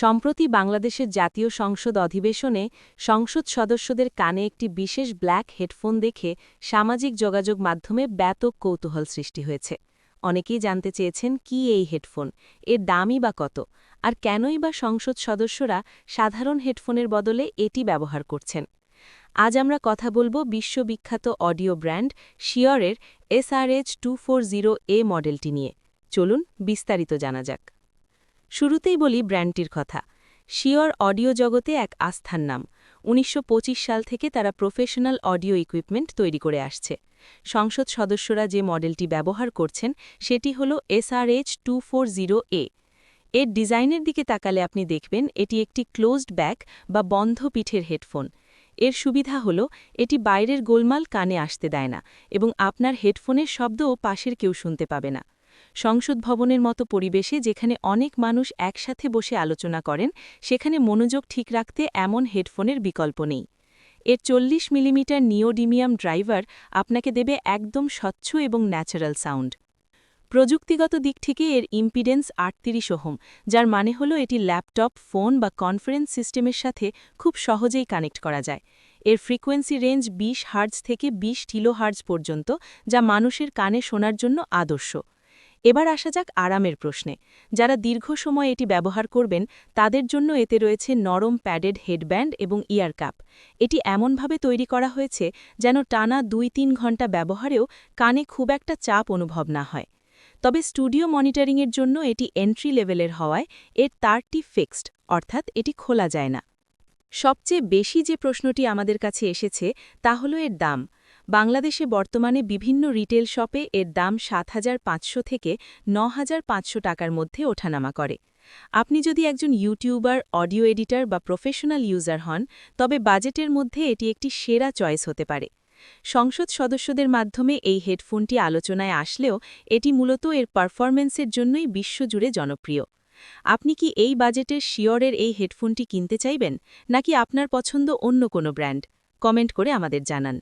সম্প্রতি বাংলাদেশের জাতীয় সংসদ অধিবেশনে সংসদ সদস্যদের কানে একটি বিশেষ ব্ল্যাক হেডফোন দেখে সামাজিক যোগাযোগ মাধ্যমে ব্যাপক কৌতূহল সৃষ্টি হয়েছে। অনেকেই জানতে চেয়েছেন কি এই হেডফোন, এর দামই বা কত, আর কেনই বা সংসদ সদস্যরা সাধারণ হেডফোনের বদলে এটি ব্যবহার করছেন। আজ আমরা কথা বলবো বিশ্ববিখ্যাত অডিও ব্র্যান্ড শিওরের SRH240A মডেলটি নিয়ে। চলুন বিস্তারিত জানা যাক। শুরুতেই বলি ব্র্যান্ডটির কথা। শিওর অডিও জগতে এক আস্থার নাম। ১৯২৫ সাল থেকে তারা প্রফেশনাল অডিও ইকুইপমেন্ট তৈরি করে আসছে। সংসদ সদস্যরা যে মডেলটি ব্যবহার করছেন সেটি হল SRH240A। এর ডিজাইনের দিকে তাকালে আপনি দেখবেন এটি একটি ক্লোজড ব্যাক বা বন্ধ পিঠের হেডফোন। এর সুবিধা হল এটি বাইরের গোলমাল কানে আসতে দেয় না এবং আপনার হেডফোনের শব্দও পাশের কেউ শুনতে পাবে না। সংসদ ভবনের মতো পরিবেশে যেখানে অনেক মানুষ একসাথে বসে আলোচনা করেন, সেখানে মনোযোগ ঠিক রাখতে এমন হেডফোনের বিকল্প নেই। এর ৪০ মিলিমিটার নিওডিমিয়াম ড্রাইভার আপনাকে দেবে একদম স্বচ্ছ এবং ন্যাচারাল সাউন্ড। প্রযুক্তিগত দিক থেকে এর ইম্পিডেন্স ৩৮ ওহম, যার মানে হল এটি ল্যাপটপ, ফোন বা কনফারেন্স সিস্টেমের সাথে খুব সহজেই কানেক্ট করা যায়। এর ফ্রিকোয়েন্সি রেঞ্জ ২০ হার্টজ থেকে ২০ কিলোহার্টজ পর্যন্ত, যা মানুষের কানে শোনার জন্য আদর্শ। এবার আসা যাক আরামের প্রশ্নে। যারা দীর্ঘ সময় এটি ব্যবহার করবেন তাদের জন্য এতে রয়েছে নরম প্যাডেড হেডব্যান্ড এবং ইয়ার কাপ। এটি এমনভাবে তৈরি করা হয়েছে যেন টানা ২-৩ ঘণ্টা ব্যবহারেও কানে খুব একটা চাপ অনুভব না হয়। তবে স্টুডিও মনিটরিংয়ের জন্য এটি এন্ট্রি লেভেলের হওয়ায় এর তারটি ফিক্সড, অর্থাৎ এটি খোলা যায় না। সবচেয়ে বেশি যে প্রশ্নটি আমাদের কাছে এসেছে তা হল এর দাম। বাংলাদেশে বর্তমানে বিভিন্ন রিটেল শপে এর দাম ৭৫০০ থেকে ৯৫০০ টাকার মধ্যে ওঠানামা করে। আপনি যদি একজন ইউটিউবার, অডিও এডিটর বা প্রফেশনাল ইউজার হন, তবে বাজেটের মধ্যে এটি একটি সেরা চয়েস হতে পারে। সংসদ সদস্যদের মাধ্যমে এই হেডফোনটি আলোচনায় আসলেও এটি মূলত এর পারফরম্যান্সের জন্যই বিশ্বজুড়ে জনপ্রিয়। আপনি কি এই বাজেটের শিওরের এই হেডফোনটি কিনতে চাইবেন, নাকি আপনার পছন্দ অন্য কোনো ব্র্যান্ড? কমেন্ট করে আমাদের জানান।